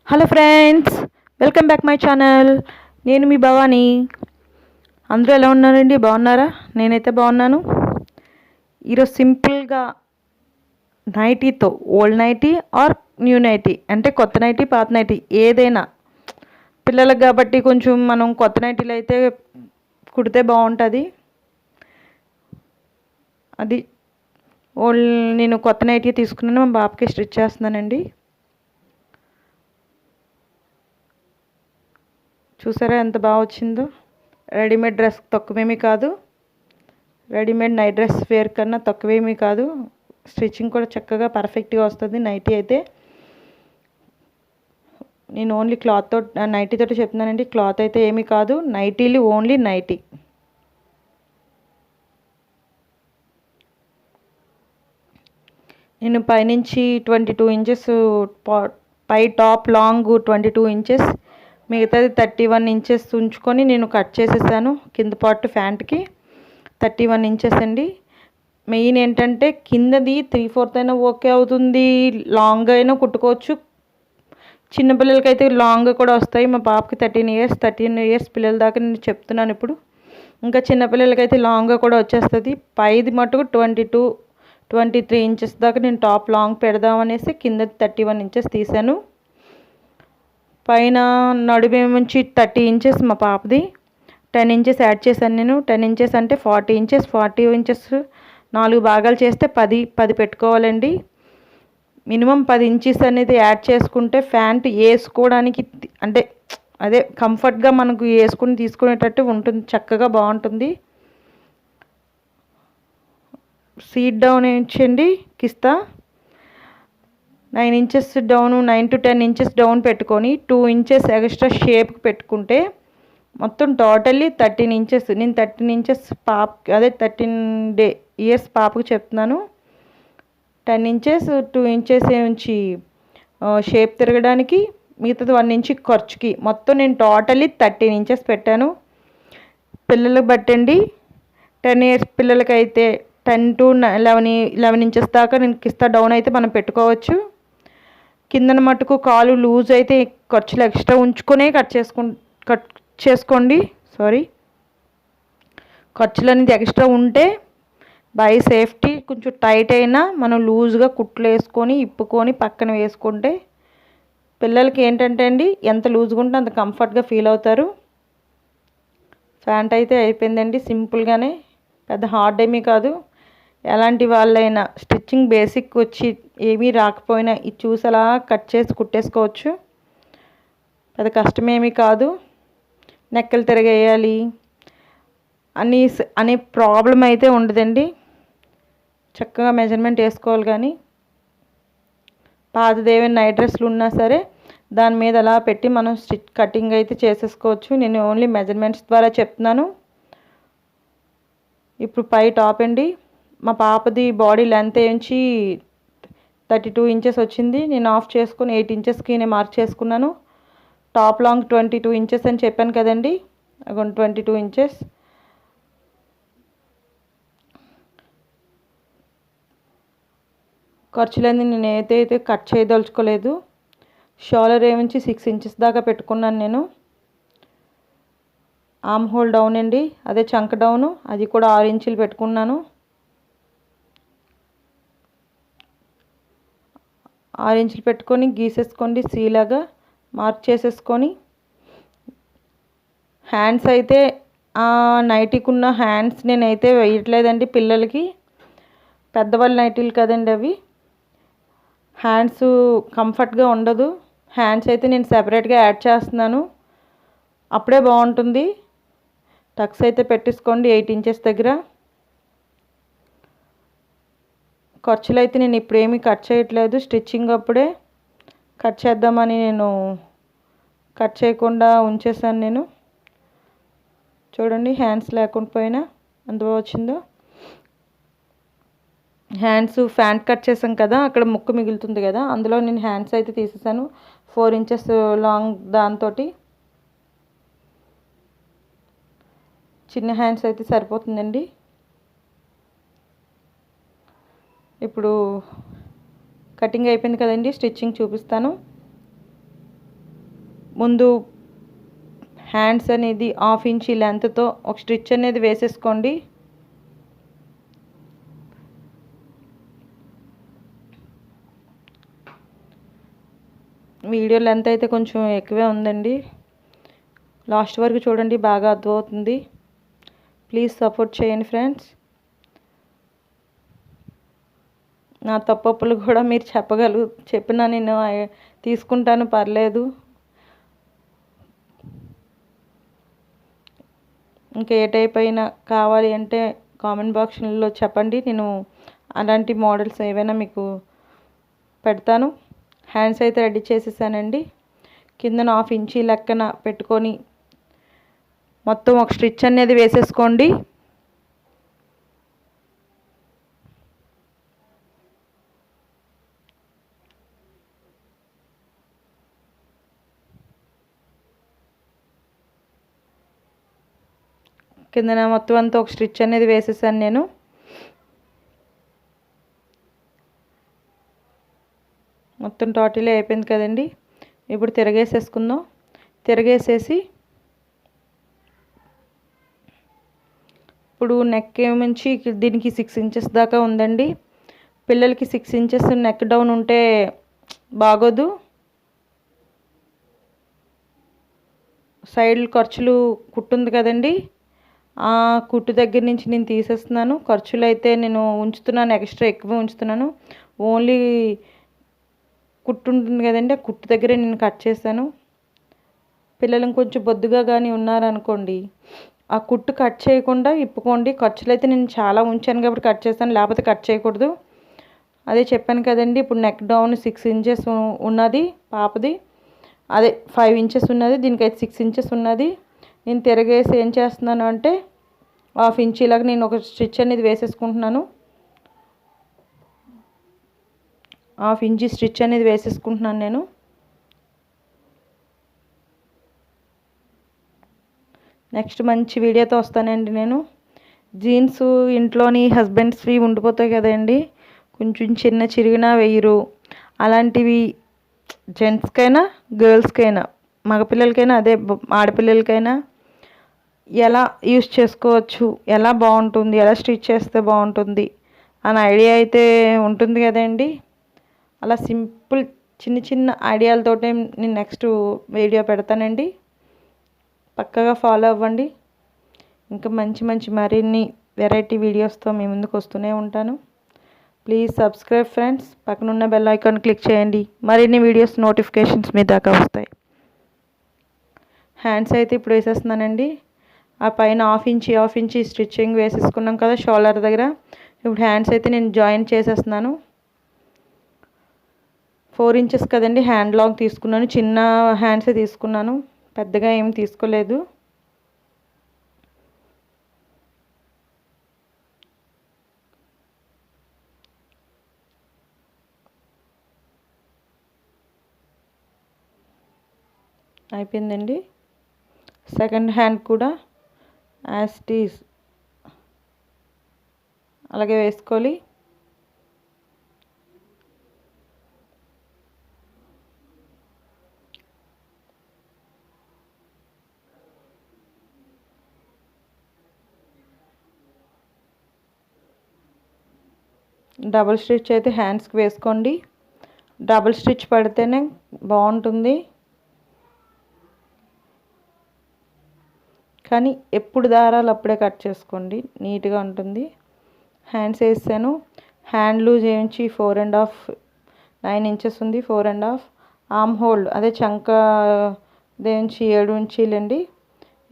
Hello friends, welcome back my channel. నేను మీ భవాని. అందరూ ఎలా ఉన్నారండి? బాగున్నారా? నేనైతే బాగున్నాను. ఈరోజు సింపుల్గా నైటీతో, old nighty or new nighty, అంటే కొత్త నైటీ పాత నైటీ ఏదైనా పిల్లలకు కాబట్టి కొంచెం మనం కొత్త నైటీలు అయితే కుడితే బాగుంటుంది. అది ఓల్డ్ నేను కొత్త నైటీ తీసుకున్నాను, మా బాబుకి స్టిచ్ చేస్తున్నానండి. చూసారా ఎంత బాగా వచ్చిందో? రెడీమేడ్ డ్రెస్ తక్కువేమీ కాదు, రెడీమేడ్ నైట్ డ్రెస్ వేర్ కన్నా తక్కువేమీ కాదు. స్టిచ్చింగ్ కూడా చక్కగా పర్ఫెక్ట్గా వస్తుంది నైటీ అయితే. నేను ఓన్లీ క్లాత్తో నైటీతో చెప్తున్నానండి, క్లాత్ అయితే ఏమీ కాదు. నైటీలు ఓన్లీ నైటీ. నేను పైనుంచి 22 ఇంచెస్, పై టాప్ లాంగ్ 22 ఇంచెస్, మిగతాది 31 ఇంచెస్ ఉంచుకొని నేను కట్ చేసేసాను. కింద పార్ట్ ప్యాంట్కి 31 ఇంచెస్ అండి. మెయిన్ ఏంటంటే కిందది 3/4 అయినా ఓకే అవుతుంది, లాంగ్ అయినా కుట్టుకోవచ్చు. చిన్నపిల్లలకైతే లాంగ్ కూడా వస్తాయి. మా పాపకి 13 ఇయర్స్ పిల్లల దాకా నేను చెప్తున్నాను ఇప్పుడు. ఇంకా చిన్నపిల్లలకైతే లాంగ్గా కూడా వచ్చేస్తుంది. పైది మటుకు 23 ఇంచెస్ దాకా నేను టాప్ లాంగ్ పెడదామనేసి కింద 31 ఇంచెస్ తీసాను. పైన నడుము నుంచి 30 ఇంచెస్ మా పాపది, 10 ఇంచెస్ యాడ్ చేశాను నేను. 10 ఇంచెస్ అంటే 40 ఇంచెస్. 40 ఇంచెస్ 4 భాగాలు చేస్తే 10 పెట్టుకోవాలండి. మినిమం 10 ఇంచెస్ అనేది యాడ్ చేసుకుంటే ప్యాంట్ వేసుకోవడానికి అంటే అదే కంఫర్ట్గా మనకు వేసుకుని తీసుకునేటట్టు ఉంటుంది, చక్కగా బాగుంటుంది. సీట్ డౌన్ ఇచ్చండి కిస్తా 9 inches down, 9 to 10 inches down పెట్టుకొని 2 ఇంచెస్ ఎక్స్ట్రా షేప్కి పెట్టుకుంటే మొత్తం టోటల్లీ 13 ఇంచెస్. నేను 13 ఇంచెస్ అదే 13 ఇయర్స్ పాపకు చెప్తున్నాను. 10 ఇంచెస్ 2 ఇంచెస్ ఉంచి షేప్ తిరగడానికి, మిగతాది 1 ఇంచ్ ఖర్చుకి, మొత్తం నేను టోటల్లీ 13 ఇంచెస్ పెట్టాను. పిల్లలకు బట్టండి, 10 ఇయర్స్ పిల్లలకైతే 10 to 11 ఇంచెస్ దాకా నేను కిస్తా డౌన్ అయితే మనం పెట్టుకోవచ్చు. కిందన మటుకు కాలు లూజ్ అయితే ఖర్చులు ఎక్స్ట్రా ఉంచుకొనే కట్ చేసుకోండి. ఖర్చులు అనేది ఎక్స్ట్రా ఉంటే బై సేఫ్టీ కొంచెం టైట్ అయినా మనం లూజ్గా కుట్లు వేసుకొని ఇప్పుకొని పక్కన వేసుకుంటే పిల్లలకి ఏంటంటే అండి ఎంత లూజ్గా ఉంటే అంత కంఫర్ట్గా ఫీల్ అవుతారు. ప్యాంట్ అయితే అయిపోయిందండి, సింపుల్గానే, పెద్ద హార్డ్ ఏమీ కాదు. ఎలాంటి వాళ్ళైనా స్టిచ్చింగ్ బేసిక్ వచ్చి ఏమీ రాకపోయినా ఇది చూసి అలా కట్ చేసి కుట్టేసుకోవచ్చు, పెద్ద కష్టమేమీ కాదు. నెక్కలు తిరగేయాలి అనే ప్రాబ్లం అయితే ఉండదండి. చక్కగా మెజర్మెంట్ వేసుకోవాలి. కానీ పాతదేమైనా నైట్ డ్రెస్లు ఉన్నా సరే దాని మీద అలా పెట్టి మనం కటింగ్ అయితే చేసేసుకోవచ్చు. నేను ఓన్లీ మెజర్మెంట్స్ ద్వారా చెప్తున్నాను. ఇప్పుడు పై టాప్ అండి, మా పాపది బాడీ లెంత్ ఏంచి 32 ఇంచెస్ వచ్చింది. నేను ఆఫ్ చేసుకుని 8 ఇంచెస్కి నేను మార్క్ చేసుకున్నాను. టాప్ లాంగ్ 22 ఇంచెస్ అని చెప్పాను కదండి, అగోండి 22 ఇంచెస్. ఖర్చులన్నీ నేను ఏదైతే కట్ చేయదలుచుకోలేదు. షోల్డర్ ఏమించి 6 ఇంచెస్ దాకా పెట్టుకున్నాను నేను. ఆర్మ్ హోల్ డౌన్ అండి, అదే చంక డౌను, అది కూడా 6 ఇంచులు పెట్టుకున్నాను. 6 ఇంచులు పెట్టుకొని గీసేసుకోండి, సీలాగా మార్క్ చేసేసుకొని. హ్యాండ్స్ అయితే నైటీకి ఉన్న హ్యాండ్స్ నేనైతే వేయట్లేదండి పిల్లలకి, పెద్దవాళ్ళ నైటీలు కదండి అవి. హ్యాండ్స్ కంఫర్ట్గా ఉండదు. హ్యాండ్స్ అయితే నేను సెపరేట్గా యాడ్ చేస్తున్నాను, అప్పుడే బాగుంటుంది. టక్స్ అయితే పెట్టేసుకోండి 8 ఇంచెస్ దగ్గర. ఖర్చులు అయితే నేను ఇప్పుడు ఏమీ కట్ చేయట్లేదు, స్టిచ్చింగ్ అప్పుడే కట్ చేద్దామని నేను కట్ చేయకుండా ఉంచేసాను. నేను చూడండి హ్యాండ్స్ లేకుండా పోయినా ఎంత బాగా వచ్చిందో. హ్యాండ్స్ ఫ్యాంట్ కట్ చేసాం కదా, అక్కడ ముక్కు మిగులుతుంది కదా, అందులో నేను హ్యాండ్స్ అయితే తీసేసాను 4 ఇంచెస్ లాంగ్. దాంతో చిన్న హ్యాండ్స్ అయితే సరిపోతుందండి. ఇప్పుడు కటింగ్ అయిపోయింది కదండి, స్టిచ్చింగ్ చూపిస్తాను. ముందు హ్యాండ్స్ అనేది 1/2 ఇంచ్ లెంత్తో ఒక స్టిచ్ అనేది వేసేసుకోండి. వీడియో లెంత్ అయితే కొంచెం ఎక్కువే ఉందండి, లాస్ట్ వరకు చూడండి, బాగా అర్థమవుతుంది. ప్లీజ్ సపోర్ట్ చేయండి ఫ్రెండ్స్. నా తప్పులు కూడా మీరు చెప్పినా నేను తీసుకుంటాను, పర్లేదు. ఇంకా ఏ టైప్ అయినా కావాలి అంటే కామెంట్ బాక్స్లో చెప్పండి, నేను అలాంటి మోడల్స్ ఏవైనా మీకు పెడతాను. హ్యాండ్స్ అయితే రెడీ చేసేసానండి. కింద 1/2 ఇంచ్ లెక్కన పెట్టుకొని మొత్తం ఒక స్టిచ్ అనేది వేసేసుకోండి. కిందన మొత్తం అంతా ఒక స్టిచ్ అనేది వేసేసాను నేను. మొత్తం టోటల్ అయిపోయింది కదండి. ఇప్పుడు తిరగేసేసుకుందాం. తిరగేసేసి ఇప్పుడు నెక్ ఏమించి దీనికి 6 ఇంచెస్ దాకా ఉందండి. పిల్లలకి 6 ఇంచెస్ నెక్ డౌన్ ఉంటే బాగోదు. సైడ్ ఖర్చులు కుట్టుంది కదండి, ఆ కుట్టు దగ్గర నుంచి నేను తీసేస్తున్నాను. ఖర్చులు అయితే నేను ఉంచుతున్నాను, ఎక్స్ట్రా ఎక్కువ ఉంచుతున్నాను. ఓన్లీ కుట్టు ఉంటుంది కదండి, ఆ కుట్టు దగ్గరే నేను కట్ చేశాను. పిల్లలు కొంచెం బొద్దుగా కానీ ఉన్నారనుకోండి, ఆ కుట్టు కట్ చేయకుండా ఇప్పుకోండి. ఖర్చులు అయితే నేను చాలా ఉంచాను కాబట్టి కట్ చేస్తాను, లేకపోతే కట్ చేయకూడదు. అదే చెప్పాను కదండి. ఇప్పుడు నెక్ డౌన్ 6 ఇంచెస్ ఉన్నది పాపది, అదే 5 ఇంచెస్ ఉన్నది, దీనికైతే 6 ఇంచెస్ ఉన్నది. నేను తిరగేసి ఏం చేస్తున్నాను అంటే 1/2 ఇంచ్ ఇలాగ నేను ఒక స్టిచ్ అనేది వేసేసుకుంటున్నాను. 1/2 ఇంచ్ స్టిచ్ అనేది వేసేసుకుంటున్నాను నేను. నెక్స్ట్ మంచి వీడియోతో వస్తానండి నేను. జీన్స్ ఇంట్లోని హస్బెండ్స్వి ఉండిపోతాయి కదండి, కొంచెం చిన్న చిరిగినా వేయరు. అలాంటివి జెంట్స్కైనా గర్ల్స్కైనా మగపిల్లలకైనా అదే ఆడపిల్లలకైనా ఎలా యూస్ చేసుకోవచ్చు, ఎలా బాగుంటుంది, ఎలా స్టిచ్ చేస్తే బాగుంటుంది అనే ఐడియా అయితే ఉంటుంది కదండి. అలా సింపుల్ చిన్న చిన్న ఐడియాలతోటే నేను నెక్స్ట్ వీడియో పెడతానండి, పక్కగా ఫాలో అవ్వండి. ఇంకా మంచి మంచి మరిన్ని వెరైటీ వీడియోస్తో మీ ముందుకు వస్తూనే ఉంటాను. Please subscribe friends. పక్కనున్న బెల్ ఐకాన్ క్లిక్ చేయండి, మరిన్ని వీడియోస్ నోటిఫికేషన్స్ మీ దాకా వస్తాయి. హ్యాండ్స్ అయితే ఇప్పుడు వేసేస్తున్నానండి. ఆ పైన 1/2 ఇంచ్ స్టిచ్చింగ్ వేసేసుకున్నాం కదా షోల్డర్ దగ్గర. ఇప్పుడు హ్యాండ్స్ అయితే నేను జాయిన్ చేసేస్తున్నాను. 4 ఇంచెస్ కదండి హ్యాండ్ లాంగ్ తీసుకున్నాను, చిన్న హ్యాండ్సే తీసుకున్నాను, పెద్దగా ఏం తీసుకోలేదు. అయిపోయిందండి. సెకండ్ హ్యాండ్ కూడా యాజ్ ఇట్ ఈజ్ అలాగే వేసుకోవాలి. డబుల్ స్టిచ్ అయితే హ్యాండ్స్కి వేసుకోండి, డబుల్ స్టిచ్ పడితేనే బాగుంటుంది. కానీ ఎప్పుడు దారాలు అప్పుడే కట్ చేసుకోండి, నీట్గా ఉంటుంది. హ్యాండ్స్ వేసాను. హ్యాండ్ లూజ్ ఏమించి 4.5 9 ఇంచెస్ ఉంది, 4.5. ఆర్మ్ హోల్డ్ అదే చంక దేంచి 7 ఇంచీలండి,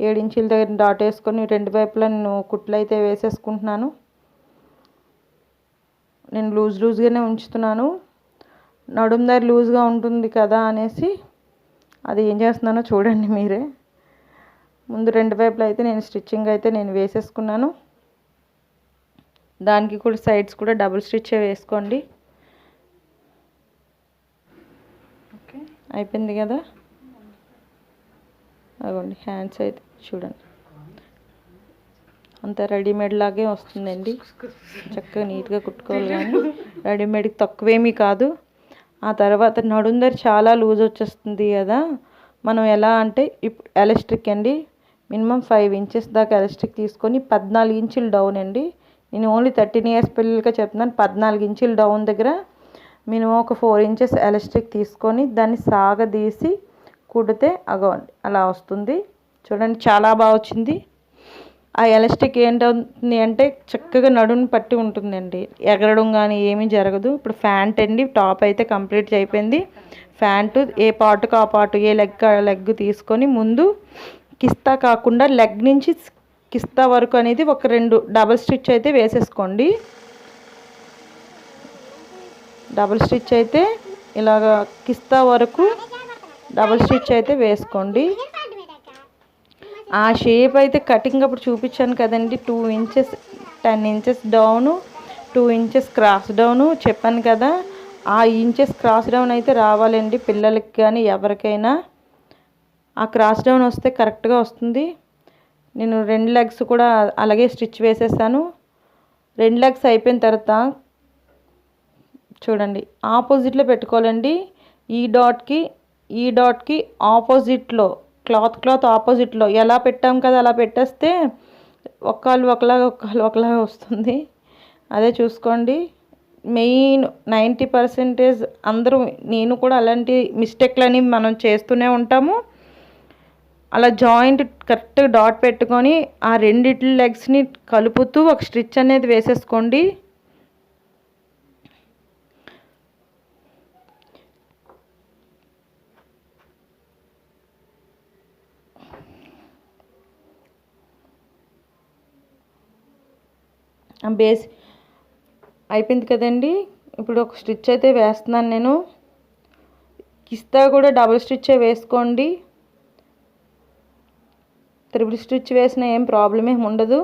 7 ఇంచీల దగ్గర డాట్ వేసుకొని రెండు వైపులా నేను కుట్లు అయితే వేసేసుకుంటున్నాను. నేను లూజ్గానే ఉంచుతున్నాను. నడుము దగ్గర లూజ్గా ఉంటుంది కదా అనేసి అది ఏం చేస్తున్నానో చూడండి మీరే. ముందు రెండు వైపులా అయితే నేను స్టిచ్చింగ్ అయితే నేను వేసేసుకున్నాను. దానికి కూడా సైడ్స్ కూడా డబుల్ స్టిచ్ వేసుకోండి. ఓకే, అయిపోయింది కదా. అదిగోండి హ్యాండ్స్ అయితే చూడండి, అంత రెడీమేడ్ లాగే వస్తుందండి. చక్కగా నీట్గా కుట్టుకోవాలి, కానీ రెడీమేడ్కి తక్కువేమీ కాదు. ఆ తర్వాత నడుము దగ్గర చాలా లూజ్ వచ్చేస్తుంది కదా, మనం ఎలా అంటే ఇప్పుడు ఎలాస్టిక్ అండి మినిమం 5 ఇంచెస్ దాకా ఎలాస్టిక్ తీసుకొని 14 ఇంచులు డౌన్ అండి. నేను ఓన్లీ 13 ఇయర్స్ పిల్లలకే చెప్తున్నాను. 14 ఇంచులు డౌన్ దగ్గర మినిమం ఒక 4 ఇంచెస్ ఎలాస్టిక్ తీసుకొని దాన్ని సాగదీసి కుడితే అగోండి అలా వస్తుంది. చూడండి చాలా బాగా వచ్చింది. ఆ ఎలాస్టిక్ ఏంటవుతుంది అంటే చక్కగా నడుము పట్టి ఉంటుందండి, ఎగరడం కానీ ఏమీ జరగదు. ఇప్పుడు ప్యాంట్ అండి, టాప్ అయితే కంప్లీట్ అయిపోయింది. ప్యాంటు ఏ పార్ట్కి ఆ పార్ట్, ఏ లెగ్ తీసుకొని ముందు కిస్తా కాకుండా లెగ్ నుంచి కిస్తా వరకు అనేది ఒక 2 డబుల్ స్టిచ్ అయితే వేసేసుకోండి. డబుల్ స్టిచ్ అయితే ఇలాగ కిస్తా వరకు డబుల్ స్టిచ్ అయితే వేసుకోండి. ఆ షేప్ అయితే కటింగ్ అప్పుడు చూపించాను కదండి, 2 inches 10 inches down, 2 inches cross down చెప్పాను కదా. ఆ ఇంచెస్ క్రాస్ డౌన్ అయితే రావాలండి పిల్లలకి కానీ ఎవరికైనా. ఆ క్రాస్ డౌన్ వస్తే కరెక్ట్గా వస్తుంది. నేను 2 లెగ్స్ కూడా అలాగే స్టిచ్ వేసేసాను. 2 లెగ్స్ అయిపోయిన తర్వాత చూడండి ఆపోజిట్లో పెట్టుకోవాలండి. ఈ డాట్కి ఆపోజిట్లో క్లాత్ ఆపోజిట్లో ఎలా పెట్టాం కదా అలా పెట్టేస్తే ఒకళ్ళు ఒకలాగా వస్తుంది. అదే చూసుకోండి. మెయిన్ 90% అందరూ, నేను కూడా అలాంటి మిస్టేక్లని మనం చేస్తూనే ఉంటాము. అలా జాయింట్ కరెక్ట్గా డాట్ పెట్టుకొని ఆ 2 లెగ్స్ని కలుపుతూ ఒక స్టిచ్ అనేది వేసేసుకోండి. బేస్ అయిపోయింది కదండి. ఇప్పుడు ఒక స్టిచ్ అయితే వేస్తున్నాను నేను. కిస్తా కూడా డబుల్ స్టిచ్చే వేసుకోండి. త్రిబుల్ స్టిచ్ వేసిన ఏం ప్రాబ్లం ఏమి ఉండదు.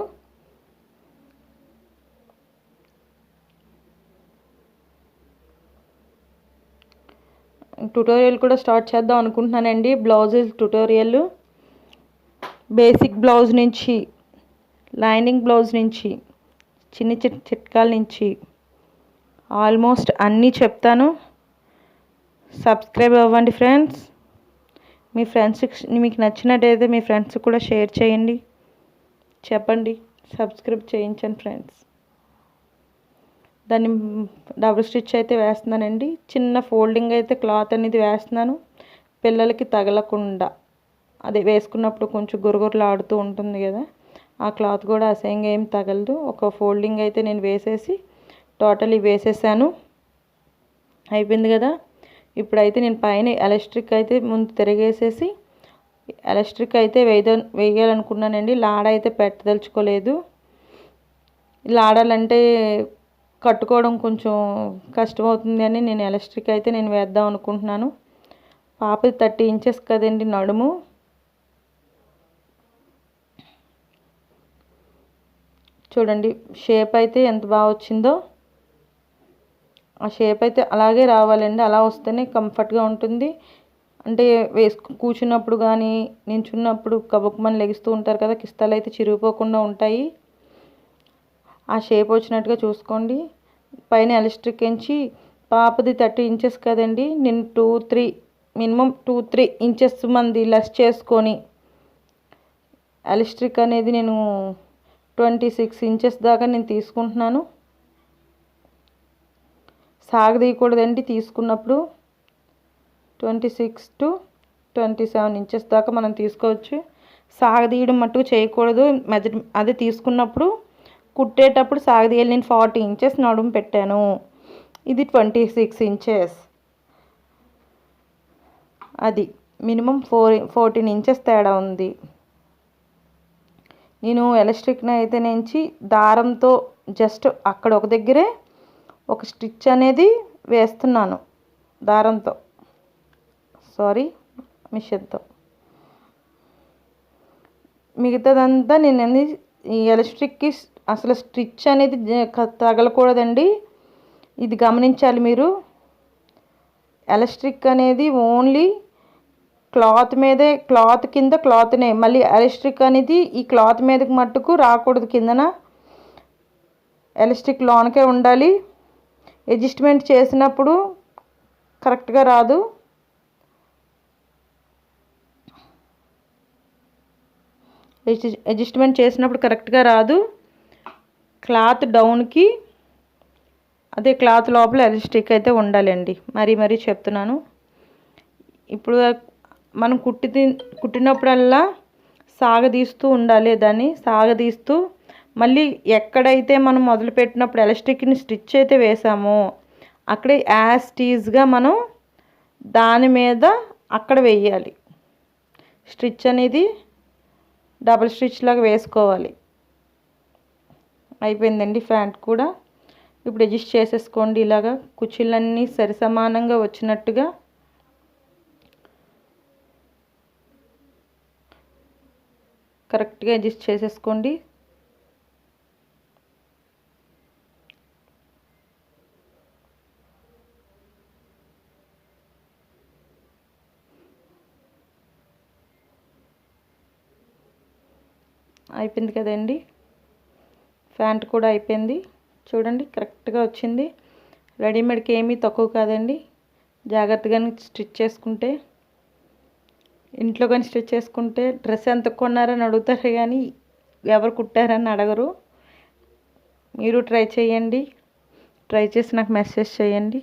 ట్యుటోరియల్ కూడా స్టార్ట్ చేద్దాం అనుకుంటున్నానండి. బ్లౌజెస్ ట్యుటోరియల్, బేసిక్ బ్లౌజ్ నుంచి లైనింగ్ బ్లౌజ్ నుంచి చిన్న చిట్కాల నుంచి ఆల్మోస్ట్ అన్నీ చెప్తాను. సబ్స్క్రైబ్ అవ్వండి ఫ్రెండ్స్. మీ ఫ్రెండ్స్కి మీకు నచ్చినట్టయితే మీ ఫ్రెండ్స్కి కూడా షేర్ చేయండి, చెప్పండి, సబ్స్క్రైబ్ చేయించండి ఫ్రెండ్స్. దాన్ని డబుల్ స్టిచ్ అయితే వేస్తున్నానండి. చిన్న ఫోల్డింగ్ అయితే క్లాత్ అనేది వేస్తున్నాను పిల్లలకి తగలకుండా. అదే వేసుకున్నప్పుడు కొంచెం గురగురలాడుతూ ఉంటుంది కదా, ఆ క్లాత్ కూడా అసహ్యంగా ఏం తగలదు. ఒక ఫోల్డింగ్ అయితే నేను వేసేసి టోటలీ వేసేసాను. అయిపోయింది కదా. ఇప్పుడైతే నేను పైన ఎలాస్టిక్ అయితే ముందు తిరిగేసేసి ఎలాస్టిక్ అయితే వేయాలనుకున్నానండి. లాడ అయితే పెట్టదలుచుకోలేదు. లాడాలంటే కట్టుకోవడం కొంచెం కష్టమవుతుంది అని నేను ఎలాస్టిక్ అయితే నేను వేద్దాం అనుకుంటున్నాను. పాపది 30 ఇంచెస్ కదండి నడుము. చూడండి షేప్ అయితే ఎంత బాగా వచ్చిందో. ఆ షేప్ అయితే అలాగే రావాలండి. అలా వస్తేనే కంఫర్ట్గా ఉంటుంది. అంటే కూర్చున్నప్పుడు కానీ నించున్నప్పుడు కబుక్కుమని లెగుస్తూ ఉంటారు కదా, కిస్తాలు అయితే చిరిగిపోకుండా ఉంటాయి. ఆ షేప్ వచ్చినట్టుగా చూసుకోండి. పైన ఎలాస్టిక్ ఎంచి పాపది 30 ఇంచెస్ కదండి, నేను 2-3 మినిమం 2-3 ఇంచెస్ మంది లెస్ చేసుకొని ఎలాస్టిక్ అనేది నేను 26 ఇంచెస్ దాకా నేను తీసుకుంటున్నాను. సాగదీయకూడదండి తీసుకున్నప్పుడు. 26 to 27 ఇంచెస్ దాకా మనం తీసుకోవచ్చు. సాగదీయడం మట్టుకు చేయకూడదు. అదే తీసుకున్నప్పుడు కుట్టేటప్పుడు సాగదీయాలి. నేను 40 ఇంచెస్ నడుము పెట్టాను, ఇది 26 ఇంచెస్. అది మినిమం 14 ఇంచెస్ తేడా ఉంది. నేను ఎలాస్టిక్ని అయితే నుంచి దారంతో జస్ట్ అక్కడ ఒక దగ్గరే ఒక స్టిచ్ అనేది వేస్తున్నాను దారంతో, మిషన్తో. మిగతాదంతా నేను ఈ ఎలాస్టిక్కి అసలు స్టిచ్ అనేది తగలకూడదండి. ఇది గమనించాలి మీరు. ఎలాస్టిక్ అనేది ఓన్లీ క్లాత్ మీదే, క్లాత్ కింద క్లాత్నే. మళ్ళీ ఎలాస్టిక్ అనేది ఈ క్లాత్ మీదకి మట్టుకు రాకూడదు. కిందన ఎలాస్టిక్ లోనకే ఉండాలి. అడ్జస్ట్మెంట్ చేసినప్పుడు కరెక్ట్గా రాదు. అడ్జస్ట్మెంట్ చేసినప్పుడు కరెక్ట్గా రాదు. క్లాత్ డౌన్కి అదే క్లాత్ లోపల ఎలాస్టిక్ అయితే ఉండాలండి. మరీ చెప్తున్నాను. ఇప్పుడు మనం కుట్టినప్పుడల్లా సాగదీస్తూ ఉండాలి. దాన్ని సాగదీస్తూ మళ్ళీ ఎక్కడైతే మనం మొదలుపెట్టినప్పుడు ఎలాస్టిక్ని స్టిచ్ అయితే వేసామో అక్కడే యాజ్ టీజ్గా మనం దాని మీద అక్కడ వేయాలి. స్టిచ్ అనేది డబుల్ స్టిచ్ లాగా వేసుకోవాలి. అయిపోయిందండి ప్యాంట్ కూడా. ఇప్పుడు అడ్జస్ట్ చేసేసుకోండి. ఇలాగా కుర్చీలన్నీ సరిసమానంగా వచ్చినట్టుగా కరెక్ట్గా అడ్జస్ట్ చేసేసుకోండి. అయిపోయింది కదండి. ప్యాంట్ కూడా అయిపోయింది. చూడండి కరెక్ట్గా వచ్చింది. రెడీమేడ్కి ఏమీ తక్కువ కాదండి. జాగ్రత్తగా స్టిచ్ చేసుకుంటే, ఇంట్లో కానీ స్టిచ్ చేసుకుంటే డ్రెస్ ఎంత కొన్నారని అడుగుతారు కానీ ఎవరు కుట్టారని అడగరు. మీరు ట్రై చేయండి. ట్రై చేసి నాకు మెసేజ్ చేయండి.